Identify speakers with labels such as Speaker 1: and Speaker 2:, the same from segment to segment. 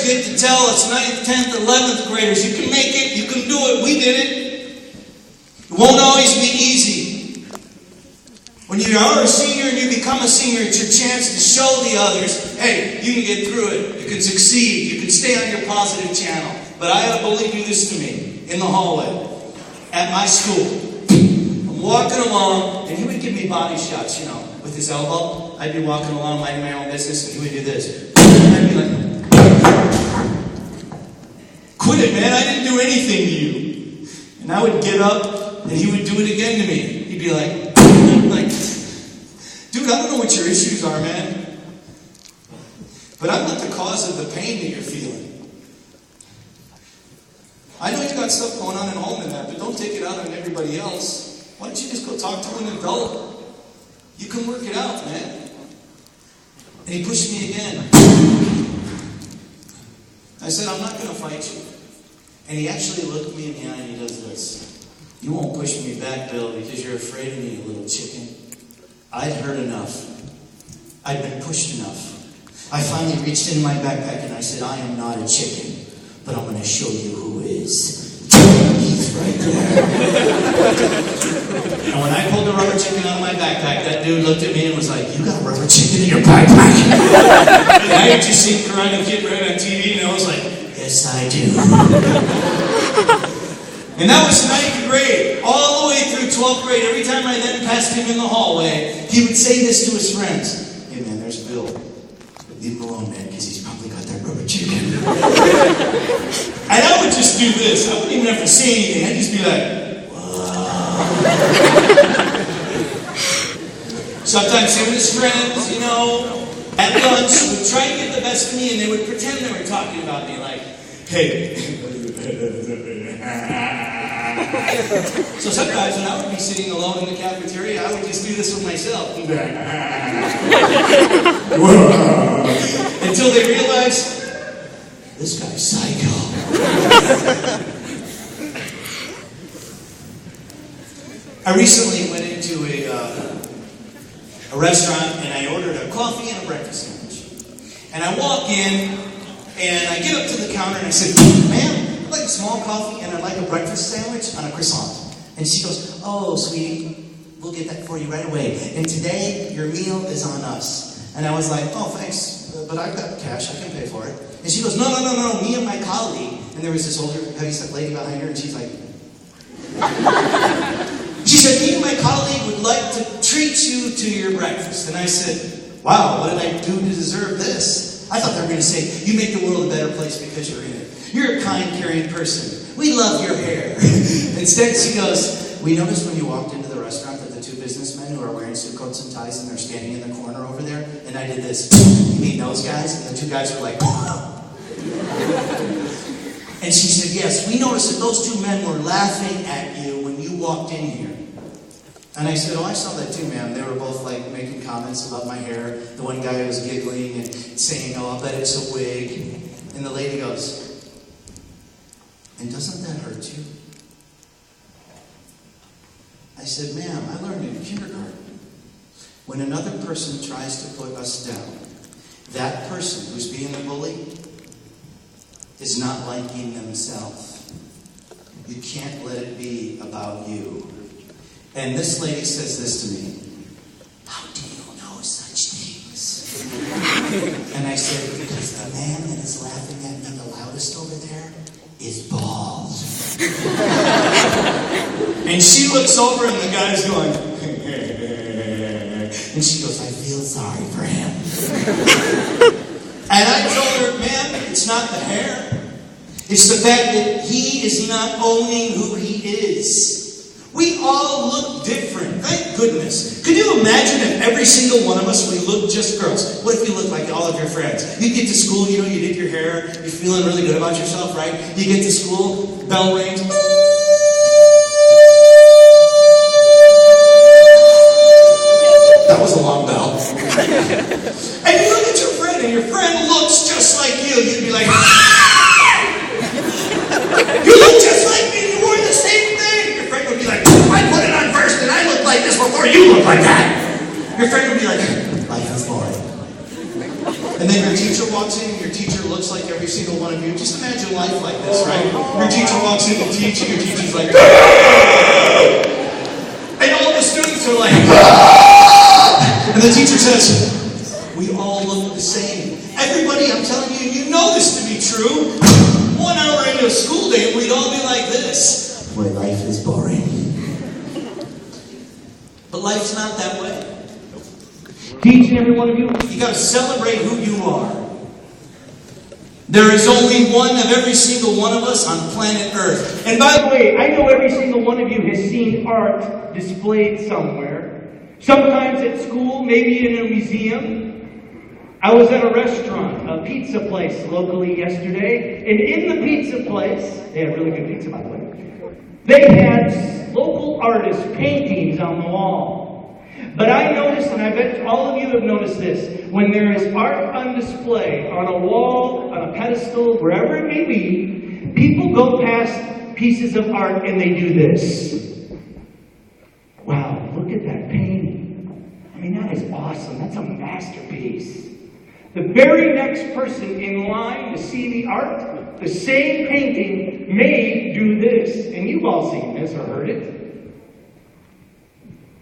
Speaker 1: get to tell us 9th, 10th, 11th graders, you can make it, you can do it, we did it. It won't always be easy. When you are a senior and you become a senior, it's your chance to show the others, hey, you can get through it, you can succeed, you can stay on your positive channel. But I believe you this to me, in the hallway, at my school. I'm walking along, and he would give me body shots, with his elbow. I'd be walking along, minding my own business, and he would do this. And I'd be like, quit it, man, I didn't do anything to you. And I would get up, and he would do it again to me. He'd be like, dude, I don't know what your issues are, man. But I'm not the cause of the pain that you're feeling. I know you got stuff going on at home and that, but don't take it out on everybody else. Why don't you just go talk to an adult? You can work it out, man. And he pushed me again. I said, I'm not going to fight you. And he actually looked me in the eye and he does this. You won't push me back, Bill, because you're afraid of me, you little chicken. I'd heard enough. I'd been pushed enough. I finally reached into my backpack and I said, I am not a chicken, but I'm going to show you who is. He's right there. And when I pulled the rubber chicken out of my backpack, that dude looked at me and was like, you got a rubber chicken in your backpack? And I had just seen Karate Kid right on TV and I was like, yes, I do. And that was 9th grade, all the way through 12th grade. Every time I then passed him in the hallway, he would say this to his friends. Hey man, there's Bill. Leave him alone, man, because he's probably got that rubber chicken. And I would just do this. I wouldn't even have to say anything. I'd just be like, wow. Sometimes him and his friends, at lunch, would try to get the best of me, and they would pretend they were talking about me, like, hey. So sometimes when I would be sitting alone in the cafeteria, I would just do this with myself. Until they realized, this guy's psycho. I recently went into a restaurant and I ordered a coffee and a breakfast sandwich. And I walk in and I get up to the counter and I said, ma'am, I'd like a small coffee and I'd like a breakfast sandwich on a croissant. And she goes, oh, sweetie, we'll get that for you right away. And today, your meal is on us. And I was like, oh, thanks, but I've got cash, I can pay for it. And she goes, no, me and my colleague. And there was this older, heavy-set lady behind her, and she's like, she said, me and my colleague would like to treat you to your breakfast. And I said, wow, what did I do to deserve this? I thought they were going to say, you make the world a better place because you're in it. You're a kind, caring person. We love your hair. Instead, she goes, we noticed when you walked into the restaurant that the two businessmen who are wearing suit coats and ties and they're standing in the corner over there, and I did this, you mean those guys? And the two guys were like, and she said, yes, we noticed that those two men were laughing at you when you walked in here. And I said, oh, I saw that too, ma'am. They were both like making comments about my hair. The one guy was giggling and saying, oh, I'll bet it's a wig. And the lady goes, and doesn't that hurt you? I said, ma'am, I learned in kindergarten, when another person tries to put us down, that person who's being a bully is not liking themselves. You can't let it be about you. And this lady says this to me, how do you know such things? And I said, because the man that is laughing at me the loudest over there is bald. And she looks over and the guy's going, and she goes, I feel sorry for him. And I told her, man, it's not the hair. It's the fact that he is not owning who he is. We all look different. Thank goodness. Can you imagine if every single one of us, we looked just girls? What if you looked like all of your friends? You get to school, you did your hair, you're feeling really good about yourself, right? You get to school, bell rings. That was a long bell. And you look at your friend, and your friend looks just like you. You'd be like, you look just like me, you wore the same thing. Your friend would be like, I put it on first, and I looked like this before you look like that. Your friend would be like, life is boring. And then your teacher walks in, and your teacher looks looks like every single one of you. Just imagine life like this, right? Your teacher walks in to teach, and your teacher's like, and all the students are like, and the teacher says, we all look the same. Everybody, I'm telling you, you know this to be true. 1 hour into a school day, we'd all be like this. My life is boring. But life's not that way. Each and every one of you, you got to celebrate who you are. There is only one of every single one of us on planet Earth. And by the way, I know every single one of you has seen art displayed somewhere. Sometimes at school, maybe in a museum. I was at a restaurant, a pizza place locally yesterday, and in the pizza place, they had really good pizza by the way, they had local artists' paintings on the wall. But I noticed, and I bet all of you have noticed this, when there is art on display, on a wall, on a pedestal, wherever it may be, people go past pieces of art and they do this. Wow, look at that painting. I mean, that is awesome. That's a masterpiece. The very next person in line to see the art, the same painting, may do this. And you've all seen this or heard it.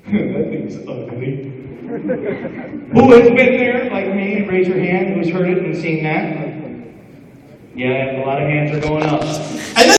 Speaker 1: That thing's ugly. Who has been there, like me? Raise your hand. Who's heard it and seen that? Yeah, a lot of hands are going up. And